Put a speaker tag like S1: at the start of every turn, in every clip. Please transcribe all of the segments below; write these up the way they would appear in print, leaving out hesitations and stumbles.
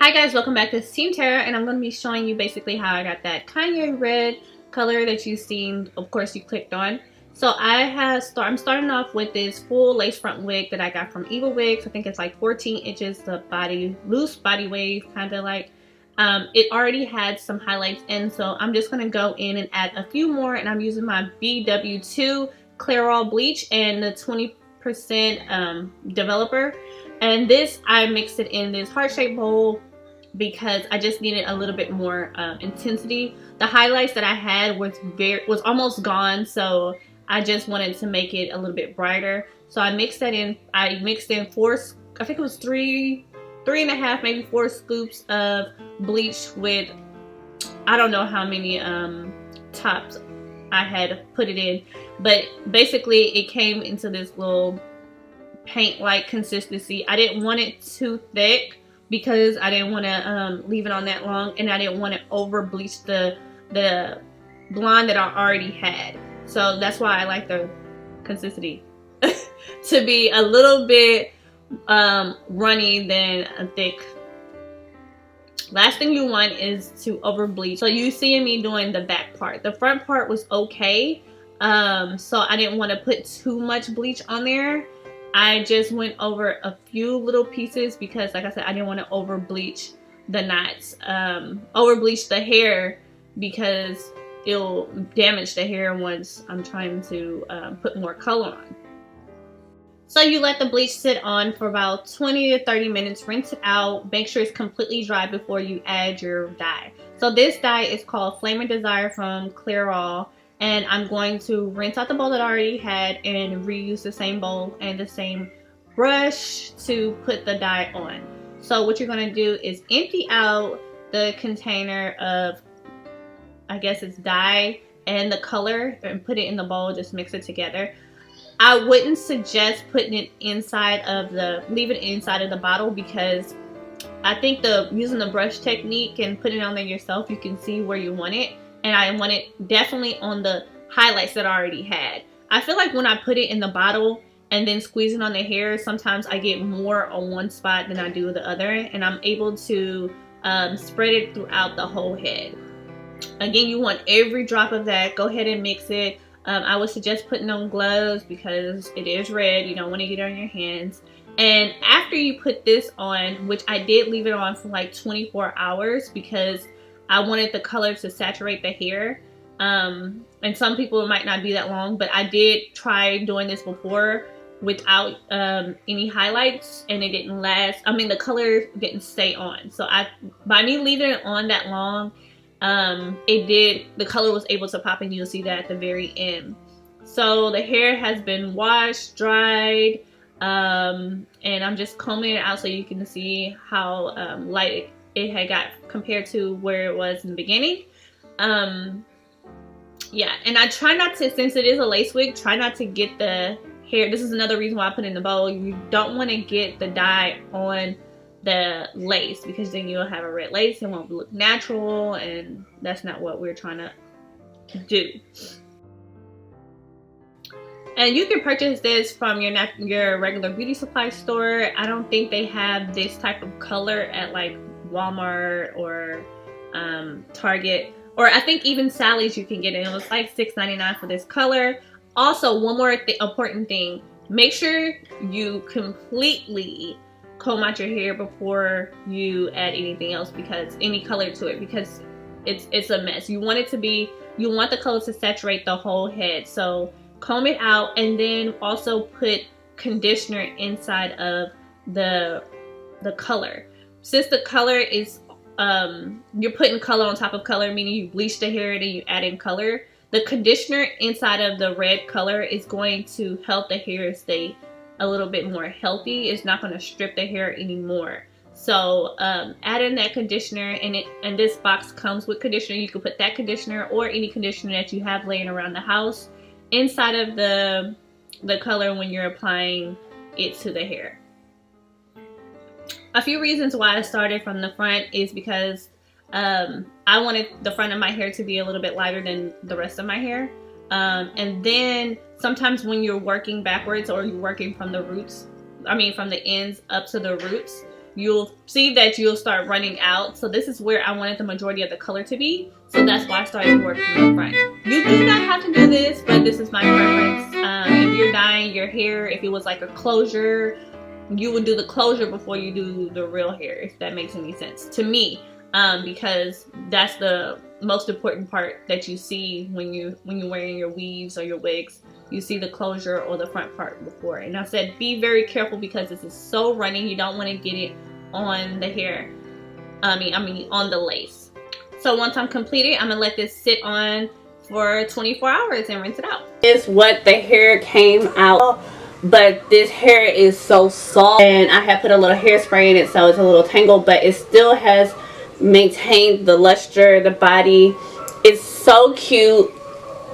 S1: Hi guys, welcome back to Team Terra, and I'm going to be showing you basically how I got that Kanye red color that you've seen. Of course, you clicked on. So I'm starting off with this full lace front wig that I got from Evil Wigs. I think it's like 14 inches, the loose body wave, kind of like. It already had some highlights in, so I'm just going to go in and add a few more, and I'm using my BW2 Clairol Bleach and the 20% developer. And this, I mixed it in this heart-shaped bowl because I just needed a little bit more intensity. The highlights that I had was almost gone, so I just wanted to make it a little bit brighter. So I mixed that in. I mixed in I think it was three and a half, maybe 4 scoops of bleach with I don't know how many tops I had put it in, but basically it came into this little paint-like consistency. I didn't want it too thick because I didn't want to leave it on that long, and I didn't want to over bleach the blonde that I already had. So that's why I like the consistency to be a little bit runny than a thick. Last thing you want is to over bleach. So you see me doing the back part. The front part was okay, so I didn't want to put too much bleach on there. I just went over a few little pieces because, like I said, I didn't want to over bleach the knots, over bleach the hair, because it'll damage the hair once I'm trying to put more color on. So you let the bleach sit on for about 20 to 30 minutes, rinse it out, make sure it's completely dry before you add your dye. So this dye is called Flame and Desire from Clairol. And I'm going to rinse out the bowl that I already had and reuse the same bowl and the same brush to put the dye on. So what you're going to do is empty out the container of, I guess it's dye and the color, and put it in the bowl. Just mix it together. I wouldn't suggest putting it inside of leave it inside of the bottle, because I think using the brush technique and putting it on there yourself, you can see where you want it. And I want it definitely on the highlights that I already had. I feel like when I put it in the bottle and then squeeze it on the hair, sometimes I get more on one spot than I do the other. And I'm able to spread it throughout the whole head. Again, you want every drop of that. Go ahead and mix it. I would suggest putting on gloves because it is red. You don't want to get it on your hands. And after you put this on, which I did leave it on for like 24 hours because I wanted the color to saturate the hair. And some people, it might not be that long, but I did try doing this before without any highlights, and it didn't last. I mean, the color didn't stay on. So by me leaving it on that long, the color was able to pop, and you'll see that at the very end. So the hair has been washed, dried, and I'm just combing it out so you can see how light it had got compared to where it was in the beginning. Yeah, and I try not to, since it is a lace wig, try not to get the hair. This is another reason why I put it in the bowl. You don't want to get the dye on the lace, because then you'll have a red lace. It won't look natural, and that's not what we're trying to do. And you can purchase this from your regular beauty supply store. I don't think they have this type of color at like Walmart or Target, or I think even Sally's you can get it. It was like $6.99 for this color. Also, one more important thing: make sure you completely comb out your hair before you add anything else, because any color to it, because it's a mess. You want the color to saturate the whole head. So comb it out, and then also put conditioner inside of the color. Since the color is you're putting color on top of color, meaning you bleach the hair and then you add in color, the conditioner inside of the red color is going to help the hair stay a little bit more healthy. It's not going to strip the hair anymore. So add in that conditioner, and this box comes with conditioner. You can put that conditioner or any conditioner that you have laying around the house inside of the color when you're applying it to the hair. A few reasons why I started from the front is because I wanted the front of my hair to be a little bit lighter than the rest of my hair. And then sometimes when you're working backwards, or you're working from the roots, from the ends up to the roots, you'll see that you'll start running out. So this is where I wanted the majority of the color to be. So that's why I started working in front. You do not have to do this, but this is my preference. If you're dyeing your hair, if it was like a closure, you would do the closure before you do the real hair, if that makes any sense to me. Because that's the most important part that you see when you're wearing your weaves or your wigs. You see the closure or the front part before. And I said be very careful because this is so running. You don't want to get it on the hair. I mean on the lace. So once I'm completed, I'm gonna let this sit on for 24 hours and rinse it out.
S2: Is what the hair came out, but this hair is so soft, and I have put a little hairspray in it, so it's a little tangled, but it still has maintained the luster, the body. It's so cute.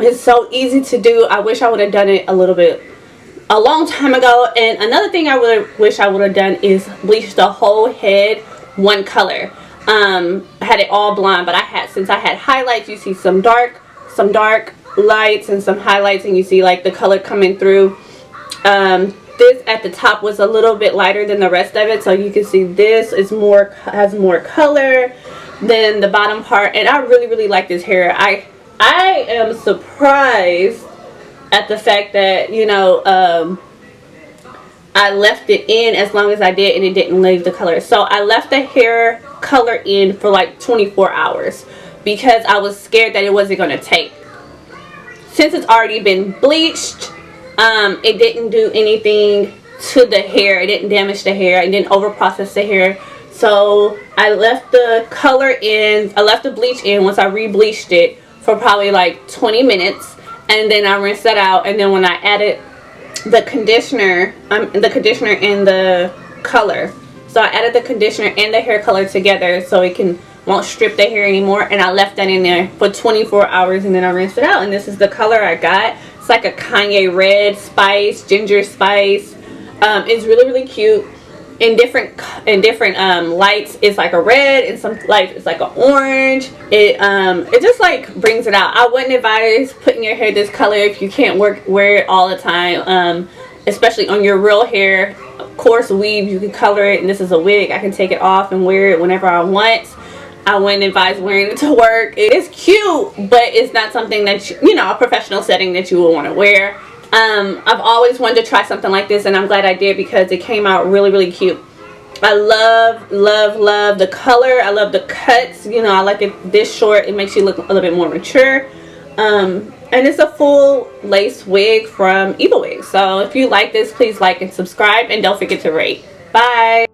S2: It's so easy to do. I wish I would have done it a long time ago. And another thing I wish I would have done is bleach the whole head one color. I had it all blonde, but since I had highlights, you see some dark lights and some highlights, and you see like the color coming through. This at the top was a little bit lighter than the rest of it, so you can see this is has more color than the bottom part. And I really like this hair. I am surprised at the fact that, you know, I left it in as long as I did and it didn't leave the color. So I left the hair color in for like 24 hours because I was scared that it wasn't going to take. Since it's already been bleached, it didn't do anything to the hair. It didn't damage the hair. It didn't over process the hair. So I left the color in. I left the bleach in once I re-bleached it for probably like 20 minutes, and then I rinsed that out. And then when I added the conditioner and the color, so I added the conditioner and the hair color together so it won't strip the hair anymore, and I left that in there for 24 hours, and then I rinsed it out. And this is the color I got. It's like a Kanye red spice, ginger spice. It's really cute. In different lights it's like a red, in some lights it's like an orange. It just like brings it out. I wouldn't advise putting your hair this color if you can't wear it all the time, especially on your real hair. Of course, weave, you can color it, and this is a wig. I can take it off and wear it whenever I want. I wouldn't advise wearing it to work. It is cute, but it's not something that you know, a professional setting that you would want to wear. I've always wanted to try something like this, and I'm glad I did because it came out really cute. I love the color. I love the cuts. You know, I like it this short. It makes you look a little bit more mature. And it's a full lace wig from Eva Wigs. So if you like this, please like and subscribe, and don't forget to rate. Bye.